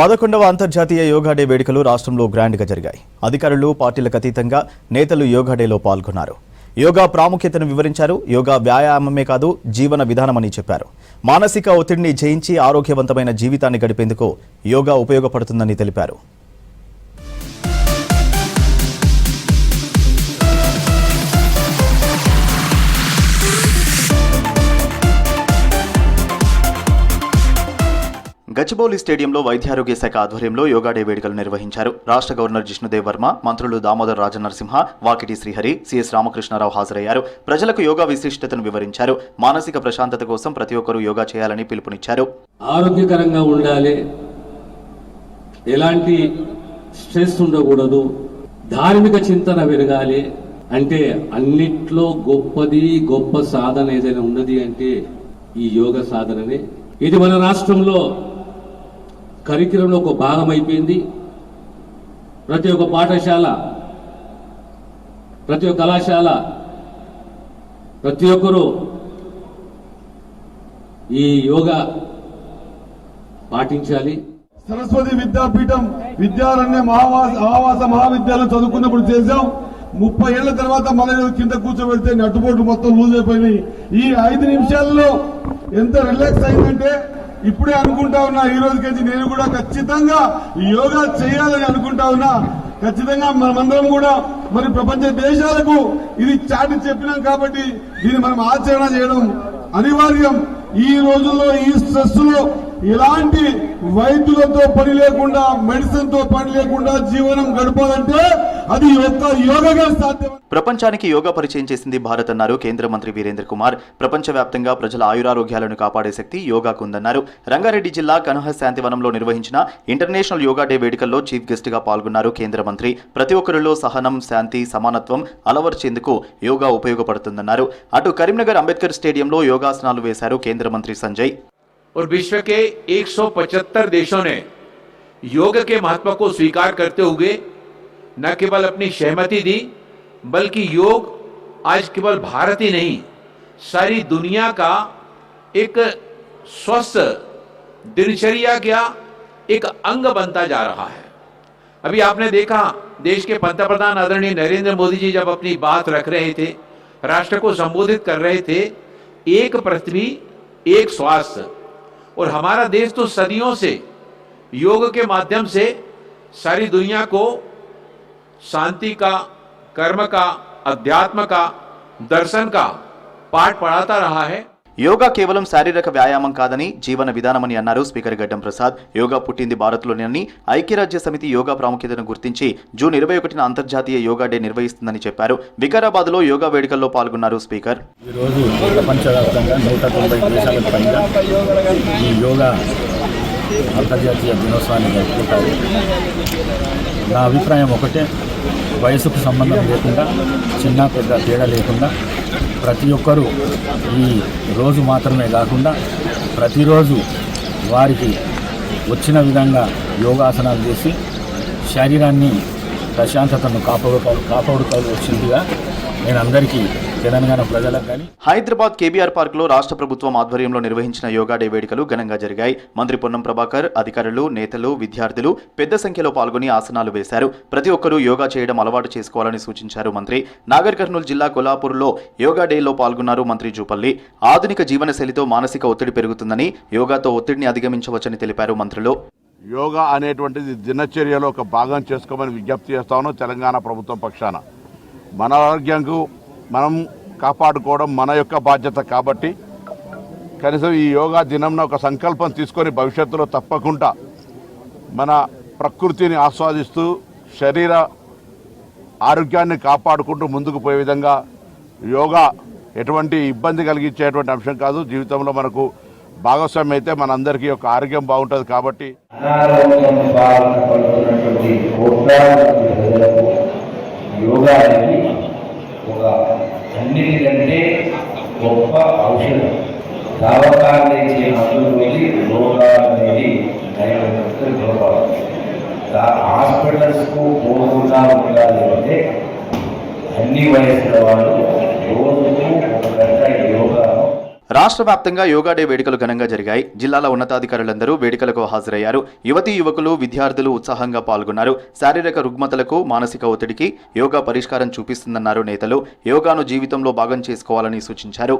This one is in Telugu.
11వ అంతర్జాతీయ యోగా డే వేడుకలు రాష్ట్రంలో గ్రాండ్గా జరిగాయి. అధికారులు, పార్టీలకు అతీతంగా నేతలు యోగా డేలో పాల్గొన్నారు. యోగా ప్రాముఖ్యతను వివరించారు. యోగా వ్యాయామమే కాదు, జీవన విధానమని చెప్పారు. మానసిక ఒత్తిడిని జయించి ఆరోగ్యవంతమైన జీవితాన్ని గడిపేందుకు యోగా ఉపయోగపడుతుందని తెలిపారు. గచ్చిబౌలి స్టేడియంలో వైద్యారోగ్య శాఖ ఆధ్వర్యంలో యోగా డే వేడుకలు నిర్వహించారు. రాష్ట్ర గవర్నర్ జిష్ణుదేవ్ వర్మ, మంత్రులు దామోదర్ రాజనరసింహ, వాకిటి శ్రీహరి, సిఎస్ రామకృష్ణారావు హాజరయ్యారు. ప్రజలకు యోగా విశిష్టతను వివరించారు. మానసిక ప్రశాంతత కోసం ప్రతి ఒక్కరూ యోగా చేయాలని పిలుపునిచ్చారు. ఆరోగ్యకరంగా ఉండాలి, ఎలాంటి స్ట్రెస్ ఉండకూడదు, ధార్మిక చింతన పెరగాలి. అంటే అన్నిట్లో గొప్ప సాధన ఏదైనా ఉన్నది అంటే ఈ యోగ సాధననే. ఇది మన రాష్ట్రంలో కరిక్యులంలో ఒక భాగం అయిపోయింది. ప్రతి ఒక్క పాఠశాల, ప్రతి ఒక్క కళాశాల, ప్రతి ఒక్కరూ ఈ యోగా పాటించాలి. సరస్వతి విద్యాపీఠం విద్యారణ్య ఆవాస మహావిద్యాలయం చదువుకున్నప్పుడు చేశాం. 30 ఏళ్ల తర్వాత మన కింద కూర్చోబెడితే నట్టుబోట్లు మొత్తం లూజ్ అయిపోయినాయి. ఈ 5 నిమిషాల్లో ఎంత రిలాక్స్ అయిందంటే ఇప్పుడే అనుకుంటా ఉన్నా, ఈ రోజుకి నేను కూడా ఖచ్చితంగా యోగా చేయాలని అనుకుంటా ఉన్నా. ఖచ్చితంగా మనమందరం కూడా మరి ప్రపంచ దేశాలకు ఇది చాటి చెప్పినాం కాబట్టి దీన్ని మనం ఆచరణ చేయడం అనివార్యం. ఈ రోజుల్లో ఈ స్ట్రెస్ లో ఎలాంటి వైద్యులతో పని లేకుండా, మెడిసిన్ తో పని లేకుండా జీవనం గడపాలంటే అది యోగాగా సాధ్యం. ప్రపంచానికి యోగా పరిచయం చేసింది భారత్ అన్నారు కేంద్ర మంత్రి వీరేంద్ర కుమార్. ప్రపంచవ్యాప్తంగా ప్రజల ఆయురారోగ్యాలను కాపాడే శక్తి యోగాకు ఉందన్నారు. రంగారెడ్డి జిల్లా కనుహ శాంతివనంలో నిర్వహించిన ఇంటర్నేషనల్ యోగా డే వేడుకల్లో చీఫ్ గెస్ట్ గా పాల్గొన్నారు కేంద్ర మంత్రి. ప్రతి ఒక్కరిలో సహనం, శాంతి, సమానత్వం అలవర్చేందుకు యోగా ఉపయోగపడుతుందన్నారు. అటు కరీంనగర్ అంబేద్కర్ స్టేడియంలో యోగాసనాలు వేశారు కేంద్ర మంత్రి సంజయ్. और विश्व के 175 देशों ने योग के महत्व को स्वीकार करते हुए न केवल अपनी सहमति दी, बल्कि योग आज केवल भारत ही नहीं, सारी दुनिया का एक स्वस्थ दिनचर्या का एक अंग बनता जा रहा है. अभी आपने देखा, देश के पंतप्रधान आदरणीय नरेंद्र मोदी जी जब अपनी बात रख रहे थे, राष्ट्र को संबोधित कर रहे थे, एक पृथ्वी एक स्वास्थ्य. और हमारा देश तो सदियों से योग के माध्यम से सारी दुनिया को शांति का, कर्म का, अध्यात्म का, दर्शन का पाठ पढ़ाता रहा है. యోగా కేవలం శారీరక వ్యాయామం కాదని జీవన విధానమని అన్నారు స్పీకర్ గడ్డం ప్రసాద్. యోగా పుట్టింది భారత్లోని ఐక్యరాజ్య సమితి యోగా ప్రాముఖ్యతను గుర్తించి జూన్ 21న అంతర్జాతీయ యోగా డే నిర్వహిస్తుందని చెప్పారు. వికారాబాద్ లో యోగా వేడుకల్లో పాల్గొన్నారు స్పీకర్. ఈరోజు ప్రపంచవ్యాప్తంగా 190 దేశాలకు పైగా ఈ యోగా అంతర్జాతీయ దినోత్సవాన్ని జరుపుకుంటారు. నా అభిప్రాయం ఒకటే, వయసుకు సంబంధం లేకుండా, చిన్న పెద్ద తేడా లేకుండా ప్రతి ఒక్కరూ ఈ రోజు మాత్రమే కాకుండా ప్రతిరోజు వారికి వచ్చిన విధంగా యోగాసనాలు చేసి శరీరాన్ని ప్రశాంతతను కాపాడుకోవాల్సిందిగా నేను అందరికీ తెలంగాణ ప్రజలకు కానీ. హైదరాబాద్ కేబీఆర్ పార్క్ లో రాష్ట్ర ప్రభుత్వం ఆధ్వర్యంలో నిర్వహించిన యోగా డే వేడుకలు ఘనంగా జరిగాయి. మంత్రి పొన్నం ప్రభాకర్, అధికారులు, నేతలు, విద్యార్థులు పెద్ద సంఖ్యలో పాల్గొని ఆసనాలు వేశారు. ప్రతి ఒక్కరూ యోగా చేయడం అలవాటు చేసుకోవాలని సూచించారు మంత్రి. నాగర్ కర్నూలు జిల్లా కొల్లాపూర్లో యోగా డేలో పాల్గొన్నారు మంత్రి జూపల్లి. ఆధునిక జీవనశైలితో మానసిక ఒత్తిడి పెరుగుతుందని, యోగాతో ఒత్తిడిని అధిగమించవచ్చని తెలిపారు మంత్రులు. యోగా అనేటువంటిది దినచర్యలో ఒక భాగం చేసుకోమని విజ్ఞప్తి చేస్తాను తెలంగాణ ప్రభుత్వం పక్షాన. మన ఆరోగ్యంకు మనం కాపాడుకోవడం మన యొక్క బాధ్యత కాబట్టి కనీసం ఈ యోగా దినంలో ఒక సంకల్పం తీసుకొని భవిష్యత్తులో తప్పకుండా మన ప్రకృతిని ఆస్వాదిస్తూ శరీర ఆరోగ్యాన్ని కాపాడుకుంటూ ముందుకు పోయే విధంగా యోగా ఎటువంటి ఇబ్బంది కలిగించేటువంటి అంశం కాదు. జీవితంలో మనకు భాగస్వామ్యం అయితే మనందరికీ యొక్క ఆరోగ్యం బాగుంటుంది. కాబట్టి యోగా అనేది ఒక అన్నిటికంటే గొప్ప ఔషధం. దావకాలు ఇచ్చే మందులు వెళ్ళి యోగా అనేది హాస్పిటల్స్కు పోకుండా ఉండాలి అంటే అన్ని వయసుల వాళ్ళు రోజుకు 1 గంట యోగా. రాష్ట్ర వ్యాప్తంగా యోగా డే వేడుకలు ఘనంగా జరిగాయి. జిల్లాల ఉన్నతాధికారులందరూ వేడుకలకు హాజరయ్యారు. యువతీ యువకులు, విద్యార్థులు ఉత్సాహంగా పాల్గొన్నారు. శారీరక రుగ్మతలకు, మానసిక ఒత్తిడికి యోగా పరిష్కారం చూపిస్తుందన్నారు నేతలు. యోగాను జీవితంలో భాగం చేసుకోవాలని సూచించారు.